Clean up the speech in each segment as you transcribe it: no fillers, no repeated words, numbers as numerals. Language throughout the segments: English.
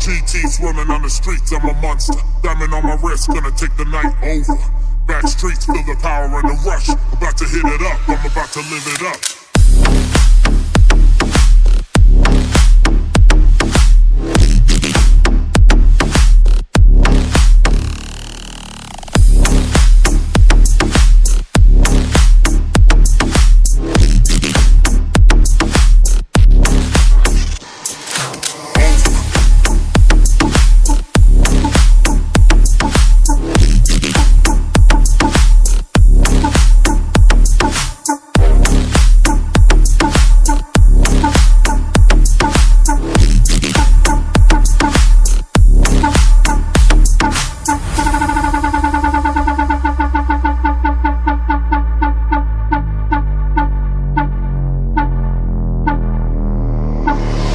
GT's running on the streets, I'm a monster. Diamond on my wrist, gonna take the night over. Back streets, feel the power and the rush. About to hit it up, I'm about to live it up.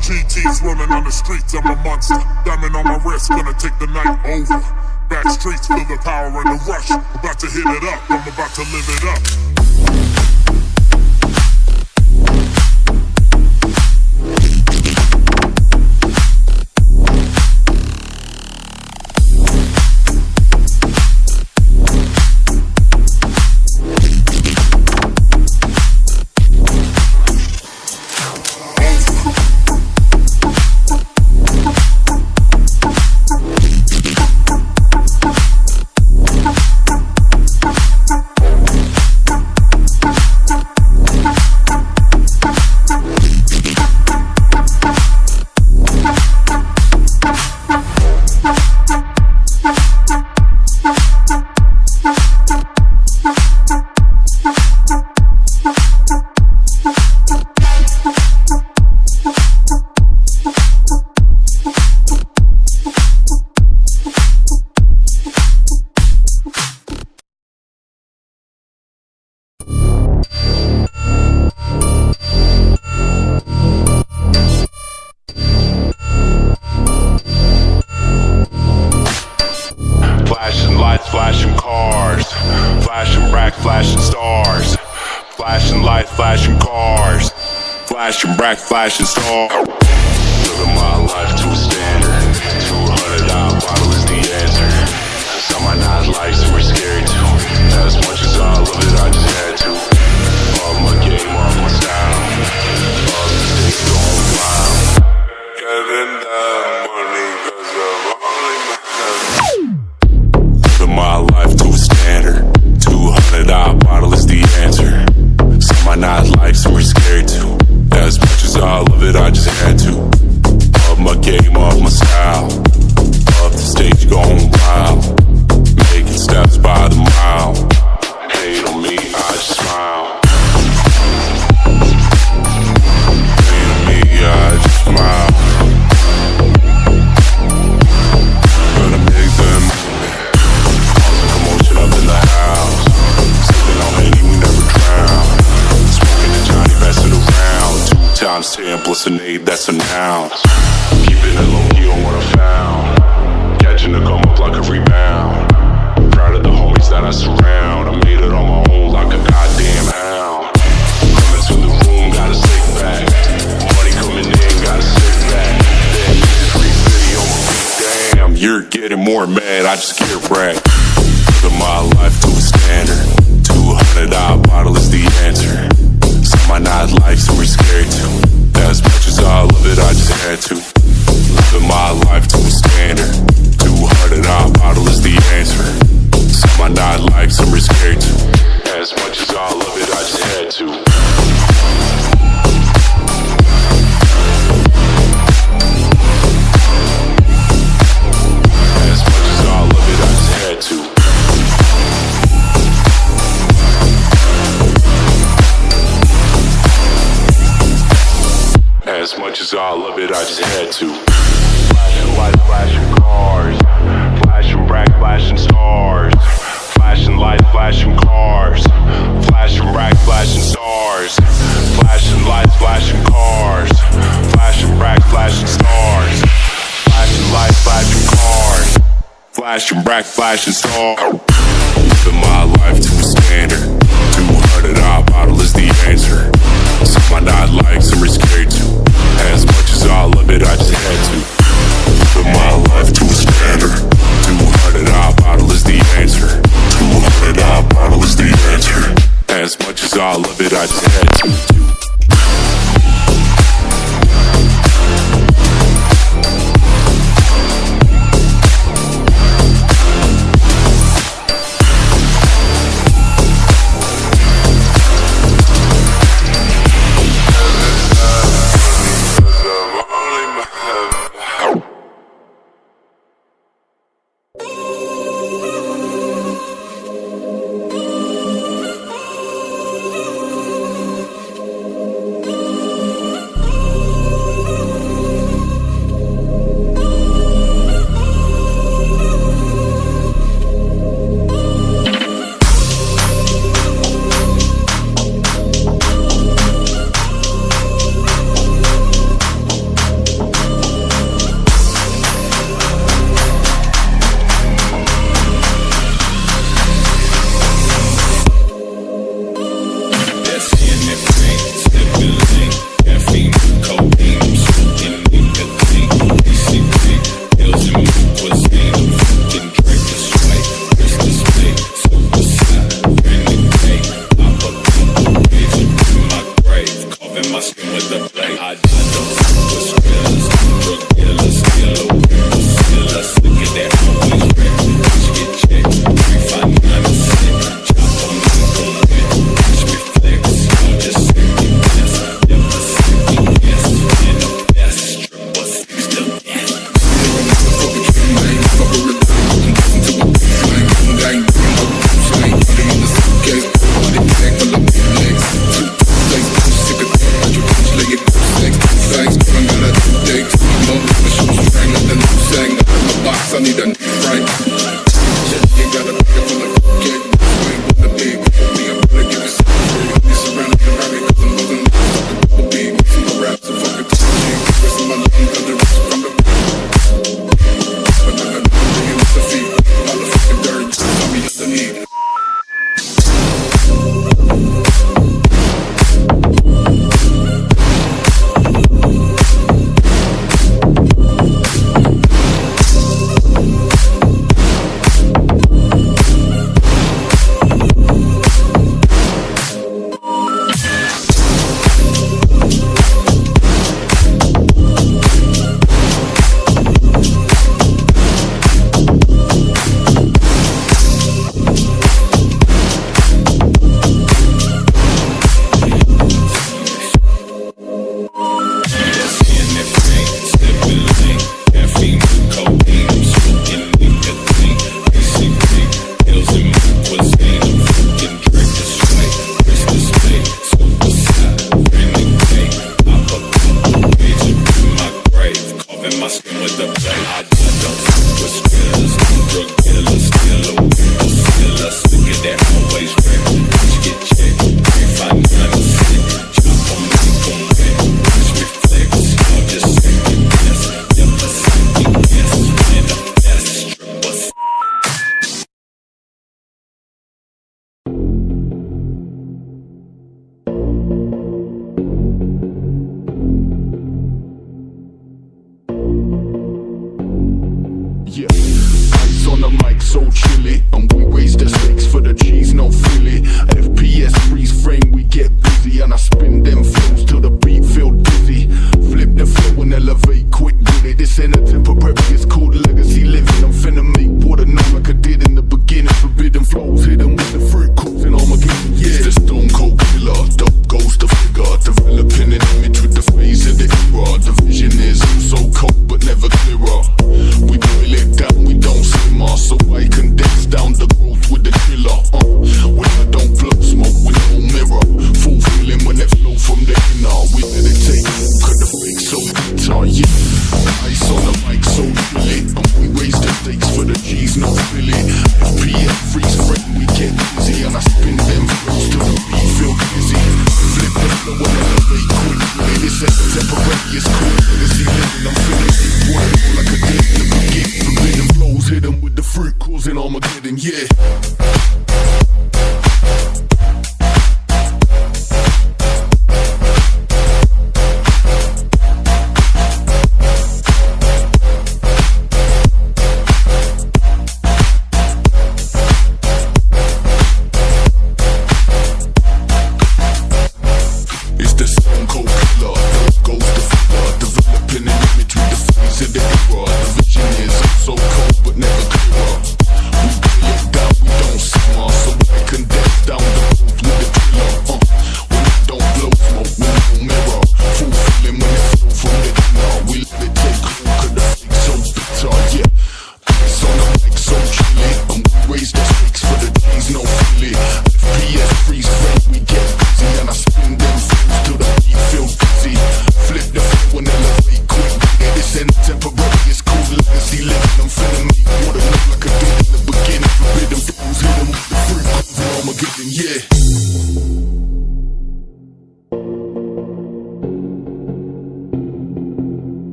GT's running on the streets, I'm a monster. Diamond on my wrist, gonna take the night over. Back streets, feel the power and the rush. About to hit it up, I'm about to live it up. Flashing cars, flashing rack, flashing stars, flashing lights, flashing cars, flashing rack, flashing stars. Living my life to a standard, $200 bottle is the answer. Some might not like, some are scared to. As much as I love it, I just had to. All my game, all my style, all the things going wild. Getting that money 'cause of only my my life to a standard, $200 bottle is the answer. Some might not like, some are scared to. As much as I love it, I just had to. Up my game, off my style. Up the stage, going wild. Making steps by the mile. Hate on me, I just smile. Hate on me, I just smile. Gonna make them up in the house, sipping on Henny, we never drown. Smoking the Johnny, passing around. 2 times 10 plus an 8, that's a noun. Keeping it low-key on what I found. Catching the come up like a rebound. Proud of the homies that I surround. I made it on my own like a goddamn hound. Coming to the room, gotta sit back. Money coming in, gotta sit back. Then music, free video, damn, you're getting more mad, I just get wrecked. Living my life to a standard, $200 bottle is the answer. Some might not like, some are scared to. As much as I love it, I just had to. Living my life to a standard, $200 bottle is the answer. Some might not like, some are scared to. As much as I love it, I just had to. As much as I love it, I just had to. As much as I love it, I just had to. Flashing lights, flashing cars, flashing rack, flashing stars, flashing lights, flashing cars, flashing rack, flashing stars, flashing lights, flashing cars, flashing rack, flashing stars, flashing lights, flashing cars, flashing rack, flashing stars. Living my life to a standard, $200 bottle is the answer. Some might not like, some are scared to. As much as I love it, I just had to. Living my God love it, I just had to.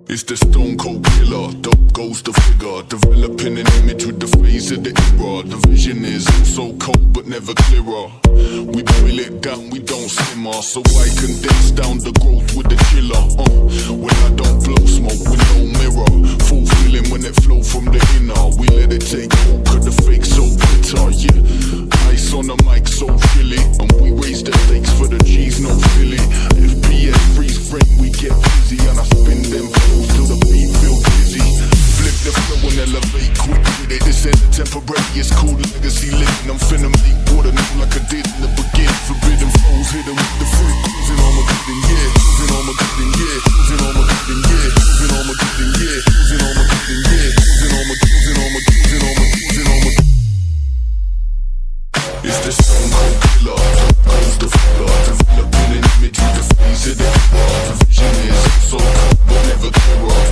It's the stone cold killer, dope goes the figure. Developing an image with the phase of the era. The vision is so cold but never clearer. We boil it down, we don't simmer. So I condense down the growth with the chiller. When I don't blow smoke with no mirror. Fulfilling when it flow from the inner. We let it take hold cause the fake so bitter, yeah. Ice on the mic so chilly. And we raise the stakes for the G's, no Philly. FPS freeze frame, we get busy. And I spin them flows till the beat feel dizzy. Flip the flow and elevate quick with it. This ain't a temporary, it's cool legacy living. I'm finna make water new like I did in the beginning. Forbidden flows, hit them with the fruit. Cruising on my good and yeah. Cruising on my good and yeah. Cruising on my good and yeah. Cruising on my good and yeah. Cruising on my good and yeah. Cruising on my cruising on my cruising on my cruising on my. It's the stone cold killer, goes the filler. Developing an image with the face of the era. The vision is so cold but never clearer.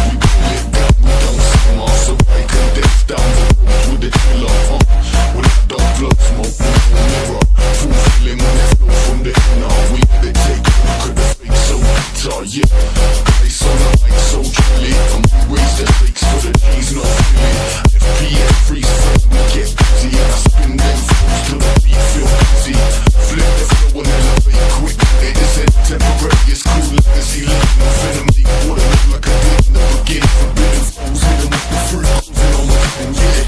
We pull it down, we don't simmer. So I condense down the road with the chiller. When I don't blow smoke, we don't mirror. Fulfilling when it flow from the inner. We let it take hold cause the fake so bitter, yeah. Ice on the mic so chilly. And we raise the stakes for the G's, not Philly. FPS freeze frame, we get busy. And I spin them flows till the beat feel busy. Flip the flow and elevate quick. This ain't temporary, it's cool legacy living. I'm finna make water look like I did in the beginning. Forbidden flows, hit them with the fruit. Cruising on my and yeah.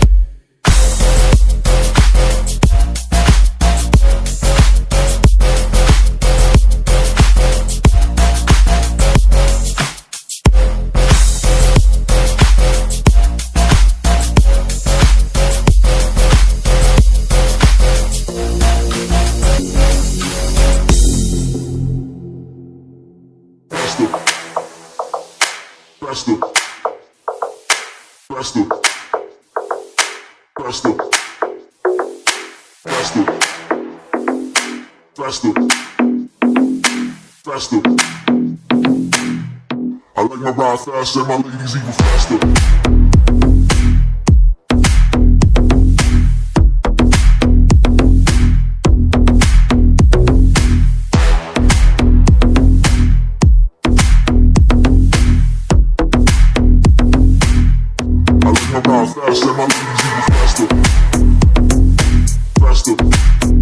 Faster. I like my ride fast and my ladies even faster. I like my ride fast and my ladies even faster. Faster. Faster.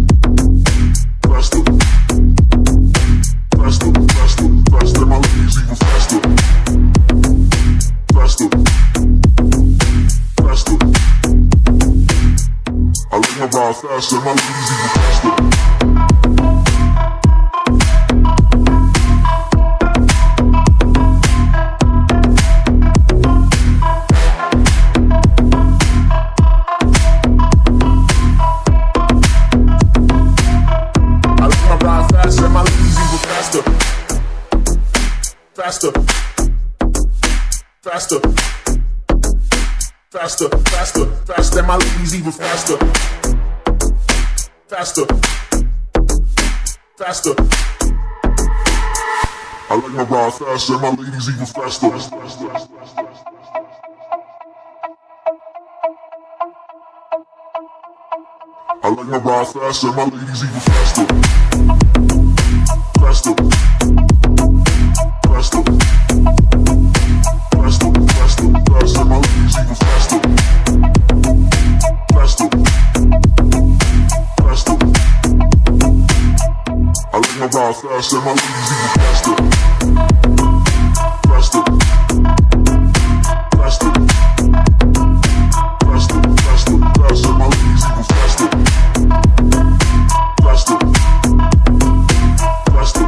Faster, faster, faster, my ladies even faster. Faster, faster. I like my ride faster, my ladies even faster. Faster, faster, faster, faster, faster, and my ladies even faster. Faster, faster. I like my ride faster, and my ladies even faster. I like my ride faster, and my ladies even faster. Faster. Faster, faster, faster, faster, my ladies even faster. Faster, faster. I like my ride faster, my ladies even faster. Faster, faster, faster, faster, faster, my ladies even faster. Faster, faster.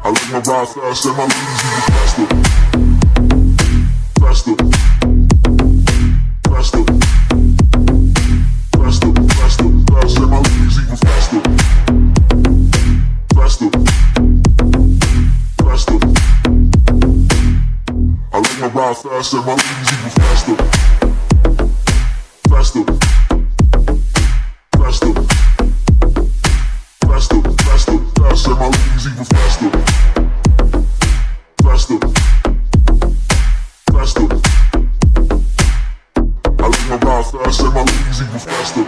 I like my ride faster, my ladies even faster. Faster, faster, faster, faster, faster, my ladies even faster. Faster, faster. I like my ride faster, my ladies even faster. Faster, faster, faster, faster, faster, my ladies even faster. Faster, faster. I like my ride faster, my ladies even faster.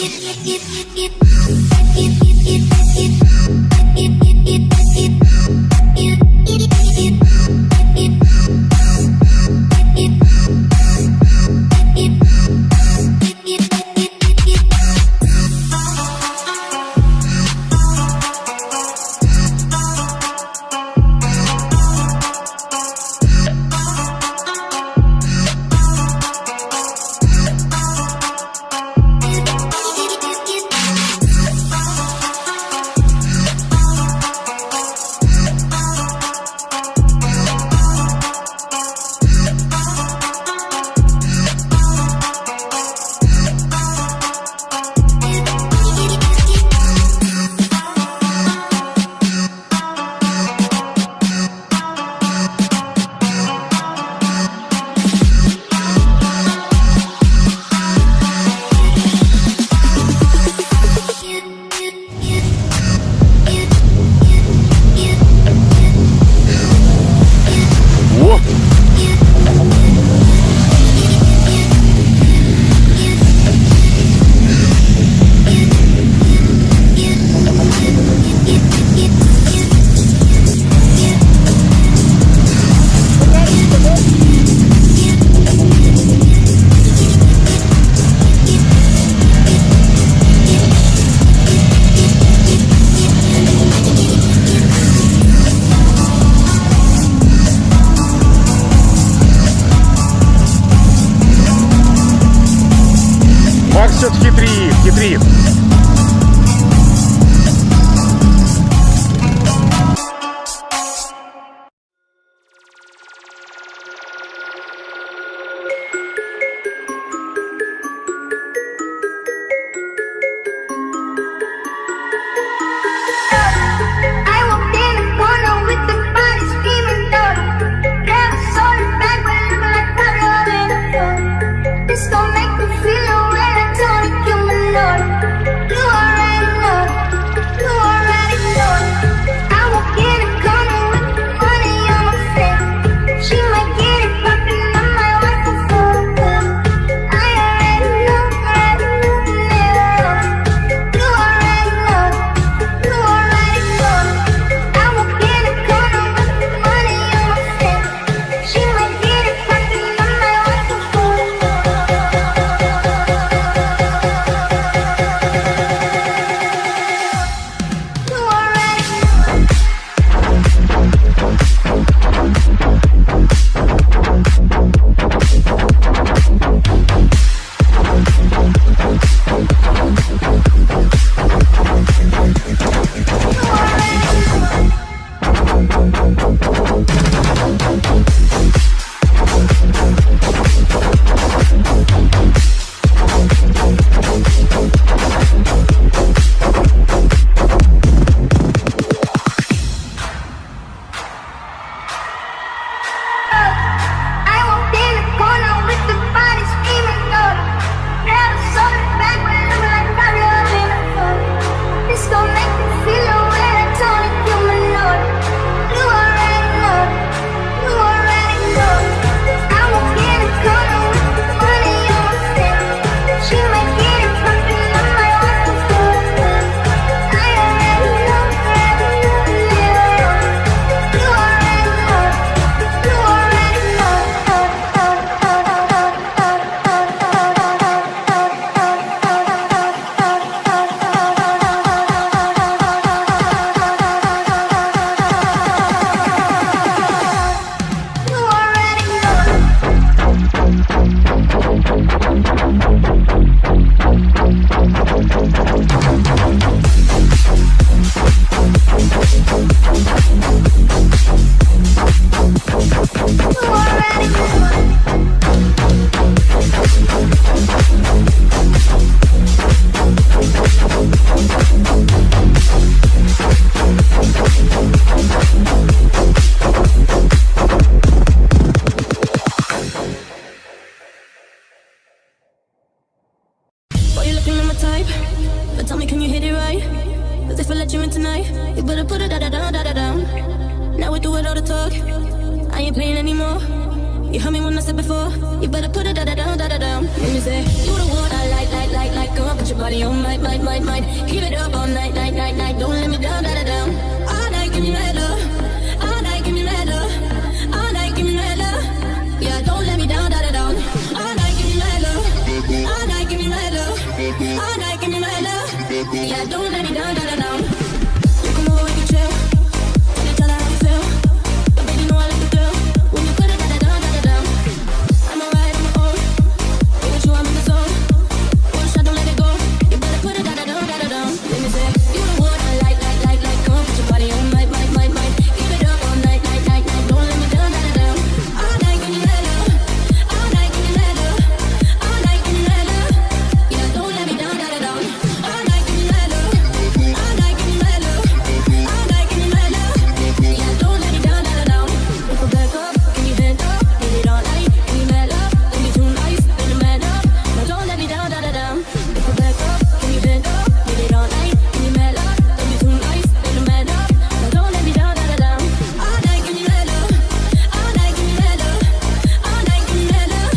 хитрит. You heard me when I said before. You better put it down. Let me say, you the one I like. like, come on, put your body on, might. Keep it up all night, night. Don't let me down, down. All night, give me mad love. All night, give me mad love. All night, give me mad love. Yeah, don't let me down, down. All night, give me mad love. All night, give me mad love. All night, give me mad love. Yeah, don't let me down, down. You come over, we can chill. Tell each other how we feel. But baby, know I like the thrill. When you put it down. I'm alright on my own. With you, I'm in the zone. One shot, don't let it go. You better put it down. Let me say, you the one I like. Come on, put your body on, might. Keep it up all night. Don't let me down. All night, give me that love. All night, give me that love. All night, give me that love. Yeah, don't let me down. All night, give me that love. All night, give me that love. All night, give me that love. Yeah, don't let me down. If I back up, can you hand up? Get it all night, give me that love. Don't be too nice, let me man up. No, don't let me down. If I back up, can you hand up? Get it all night, give me that love. Don't be too nice, let me man up. No, don't let me down. All night, give me that love. All night, give me that love. All night, give me that love.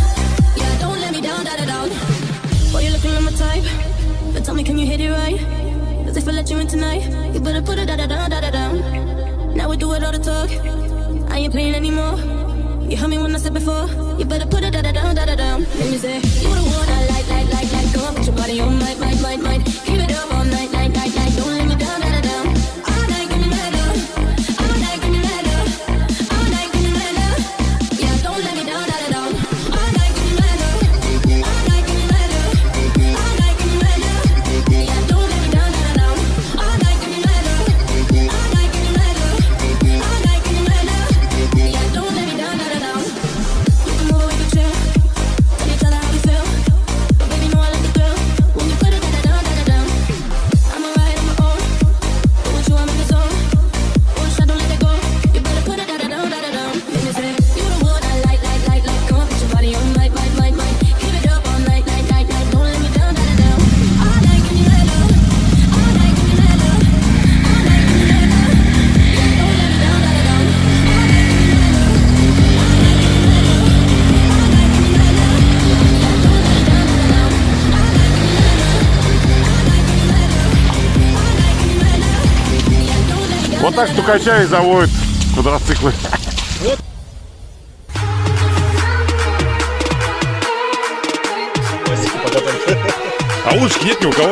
Yeah, don't let me down. Boy, you're looking like my type. But tell me, can you hit it right? 'Cause if I let you in tonight, you better put it down. Now we do it all the talk. I ain't playing anymore. You heard me when I said before. You better put it down. Let me say, you the one I like. Come on, put your body on, might. Keep it up all night. Don't let me down. All night, give me that love. All night, give me that love. All night, give me that love. Yeah, don't let me down. All night, give me that love. All night, give me that love. All night, give me that love. Yeah, don't let me down. All night, give me that love. All night, give me that love. All night, give me that love. Yeah, don't let me down. You come over, we can chill. Tell each other how we feel. But baby, know I like the thrill. When you put it down. I'm alright on my own. But with you, I'm in the zone. One shot, don't let it go. You better put it down. Let me say, you the one I like. Come on, put your body on, might. Keep it up all night. Don't let me down. All night, give me that love. All night, give me that love. All night, give me that love. Yeah, don't let me down. All night, give me that love. All night, give me that love. All night, give me that love. Yeah, don't let me down. All night, give me that love. All night, give me that love. All night, give me that love. Yeah, don't let me down. Вот так стукача и заводят квадроциклы. А удочки нет ни у кого?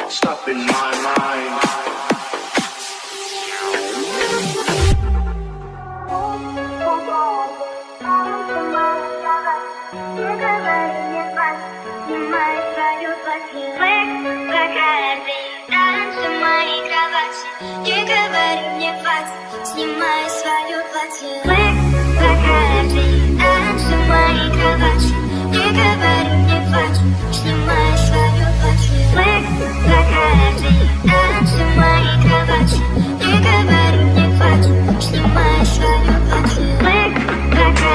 Stop in my mind. Снимай свое платье, танцы моей кровати. Не говори мне хватит, снимай свое платье, танцы моей кровати. Не говори мне хватит, снимай свое платье, не говори мне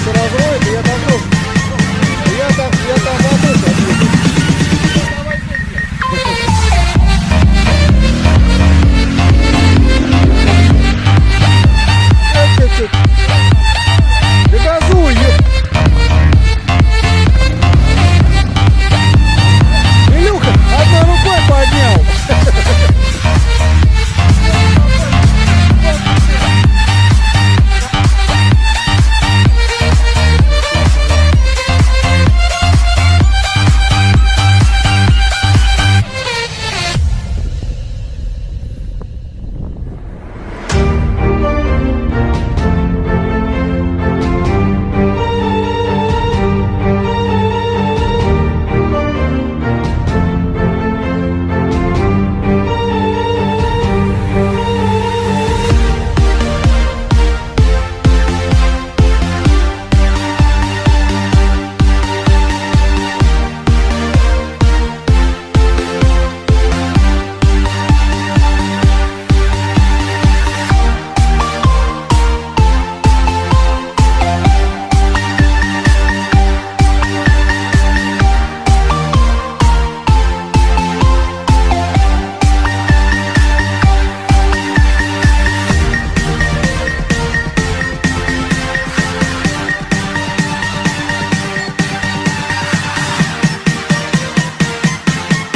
Разроет, и я готов.